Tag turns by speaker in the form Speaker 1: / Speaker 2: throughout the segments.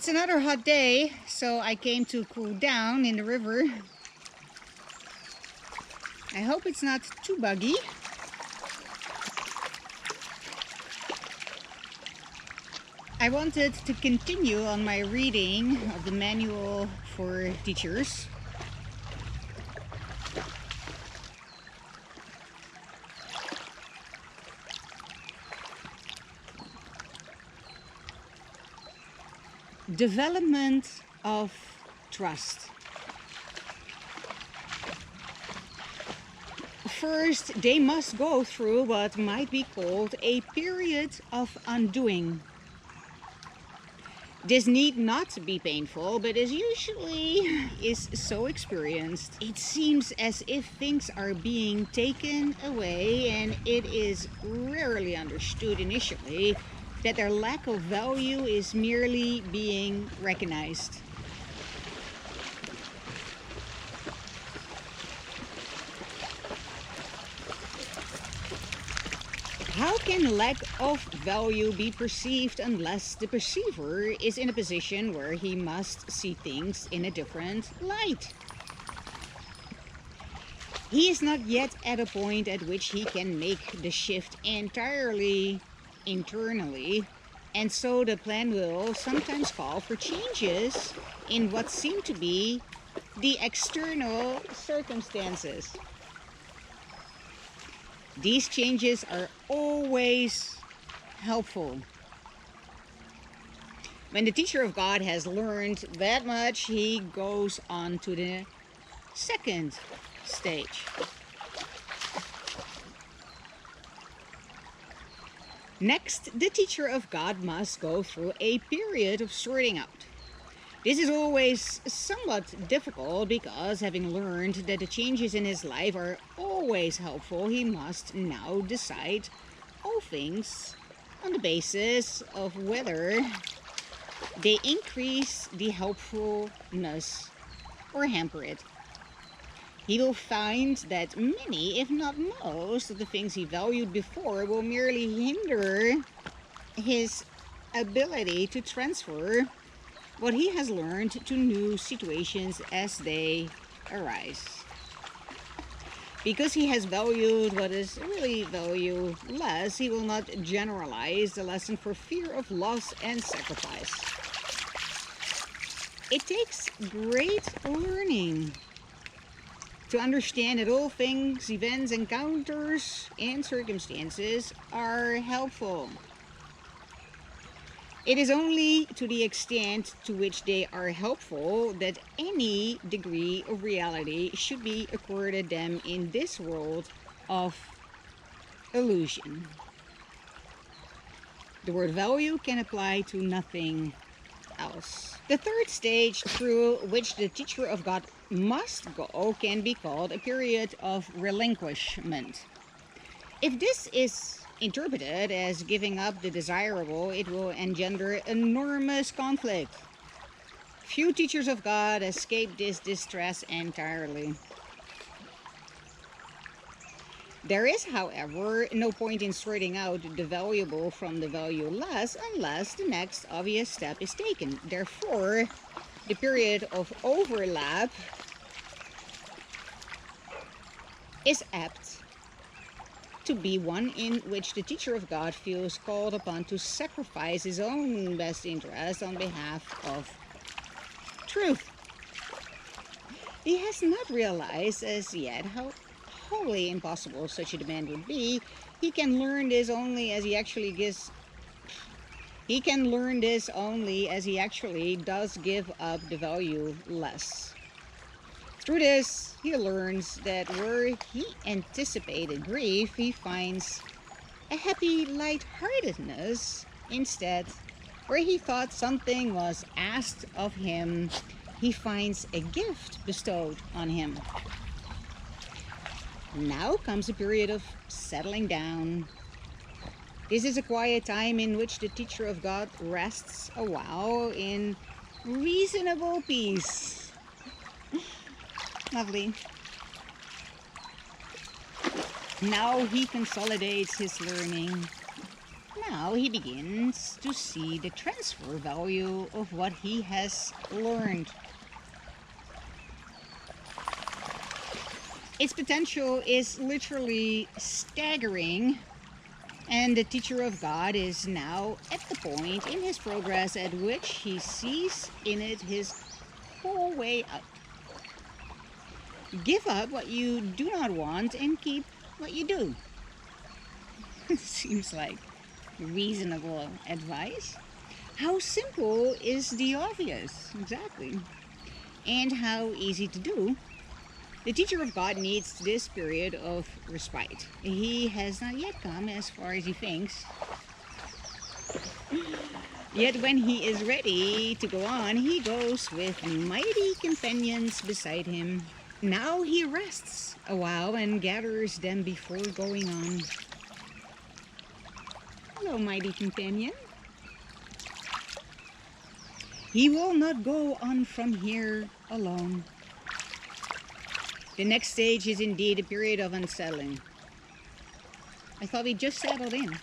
Speaker 1: It's another hot day, so I came to cool down in the river. I hope it's not too buggy. I wanted to continue on my reading of the manual for teachers. Development of trust. First, they must go through what might be called a period of undoing. This need not be painful, but as usually is so experienced, it seems as if things are being taken away, and it is rarely understood initially that their lack of value is merely being recognized. How can lack of value be perceived unless the perceiver is in a position where he must see things in a different light? He is not yet at a point at which he can make the shift entirely internally, and so the plan will sometimes call for changes in what seem to be the external circumstances. These changes are always helpful. When the teacher of God has learned that much, he goes on to the second stage. Next, the teacher of God must go through a period of sorting out. This is always somewhat difficult because, having learned that the changes in his life are always helpful, he must now decide all things on the basis of whether they increase the helpfulness or hamper it. He will find that many, if not most, of the things he valued before will merely hinder his ability to transfer what he has learned to new situations as they arise. Because he has valued what is really valueless, he will not generalize the lesson for fear of loss and sacrifice. It takes great learning to understand that all things, events, encounters, and circumstances are helpful. It is only to the extent to which they are helpful that any degree of reality should be accorded them in this world of illusion. The word value can apply to nothing else. The third stage through which the teacher of God must go can be called a period of relinquishment. If this is interpreted as giving up the desirable, it will engender enormous conflict. Few teachers of God escape this distress entirely. There is, however, no point in sorting out the valuable from the valueless unless the next obvious step is taken. Therefore, the period of overlap is apt to be one in which the teacher of God feels called upon to sacrifice his own best interest on behalf of truth. He has not realized as yet how wholly impossible such a demand would be. He can learn this only as he actually does give up the valueless. Through this, he learns that where he anticipated grief, he finds a happy lightheartedness instead. Where he thought something was asked of him, he finds a gift bestowed on him. Now comes a period of settling down. This is a quiet time in which the teacher of God rests a while in reasonable peace. Lovely. Now he consolidates his learning. now he begins to see the transfer value of what he has learned. Its potential is literally staggering, and the teacher of God is now at the point in his progress at which he sees in it his whole way out. Give up what you do not want and keep what you do. Seems like reasonable advice. How simple is the obvious? Exactly. And how easy to do. The teacher of God needs this period of respite. He has not yet come as far as he thinks. Yet when he is ready to go on, he goes with mighty companions beside him. Now he rests a while and gathers them before going on. Hello, mighty companion. He will not go on from here alone. The next stage is indeed a period of unsettling. I thought we just settled in.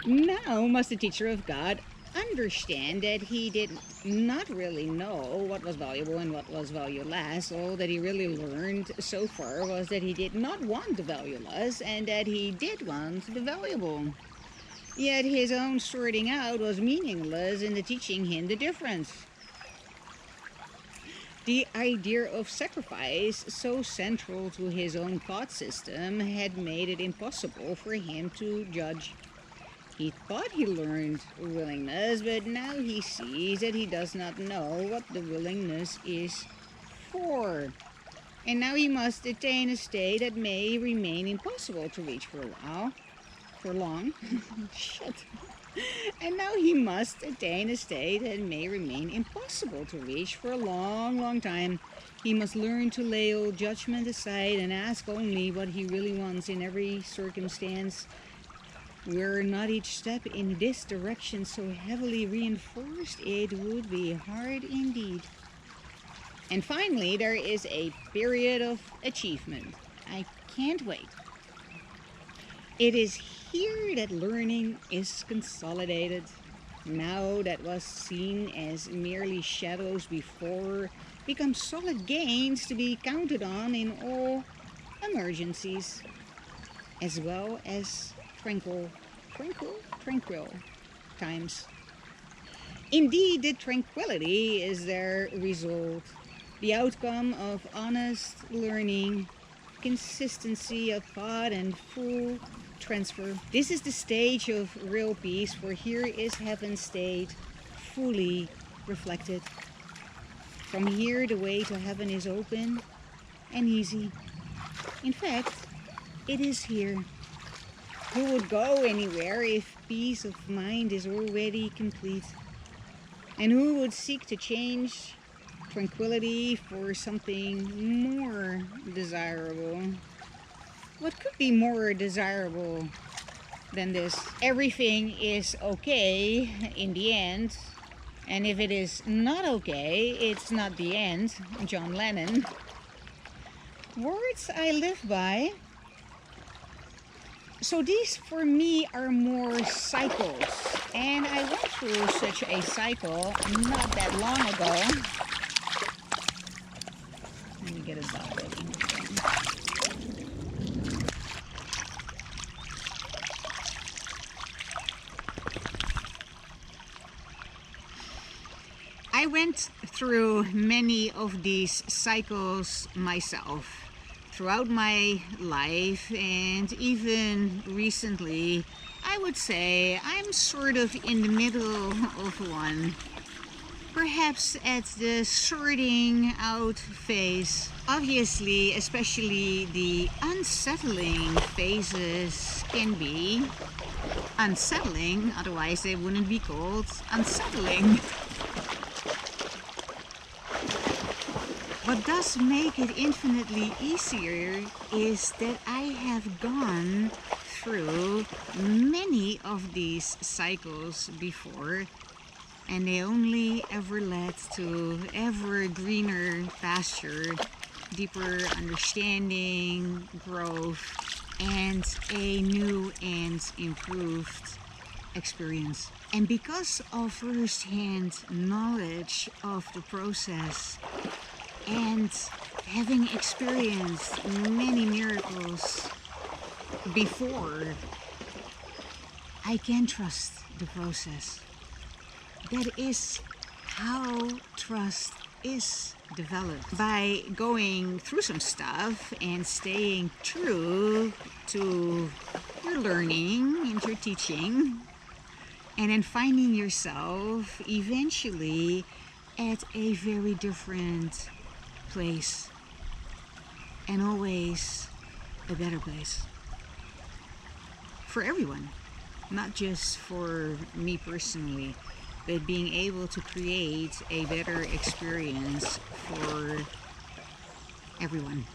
Speaker 1: Now must the teacher of God understand that he did not really know what was valuable and what was valueless. All that he really learned so far was that he did not want the valueless and that he did want the valuable. Yet his own sorting out was meaningless in the teaching him the difference. The idea of sacrifice, so central to his own thought system, had made it impossible for him to judge. He thought he learned willingness, but now he sees that he does not know what the willingness is for. And now he must attain a state that may remain impossible to reach for a while. For long. Shit. And now he must attain a state that may remain impossible to reach for a long, long time. He must learn to lay all judgment aside and ask only what he really wants in every circumstance. Were not each step in this direction so heavily reinforced, it would be hard indeed. And finally, there is a period of achievement. I can't wait. It is here that learning is consolidated. Now that was seen as merely shadows before becomes solid gains to be counted on in all emergencies, as well as tranquil times. Indeed, the tranquility is their result, the outcome of honest learning, consistency of thought, and full transfer. This is the stage of real peace, for here is heaven's state fully reflected. From here, the way to heaven is open and easy. In fact, it is here. Who would go anywhere if peace of mind is already complete? And who would seek to change tranquility for something more desirable? What could be more desirable than this? Everything is okay in the end, and if it is not okay, it's not the end. John Lennon. Words I live by. So these for me are more cycles, and I went through such a cycle not that long ago. Let me get a bottle of ink again. I went through many of these cycles myself throughout my life, and even recently, I would say I'm sort of in the middle of one. Perhaps at the sorting out phase. Obviously, especially the unsettling phases can be unsettling, otherwise they wouldn't be called unsettling. What does make it infinitely easier is that I have gone through many of these cycles before, and they only ever led to ever greener pasture, deeper understanding, growth, and a new and improved experience. And because of first-hand knowledge of the process and having experienced many miracles before, I can trust the process. That is how trust is developed, by going through some stuff and staying true to your learning and your teaching, and then finding yourself eventually at a very different place, and always a better place for everyone, not just for me personally, but being able to create a better experience for everyone.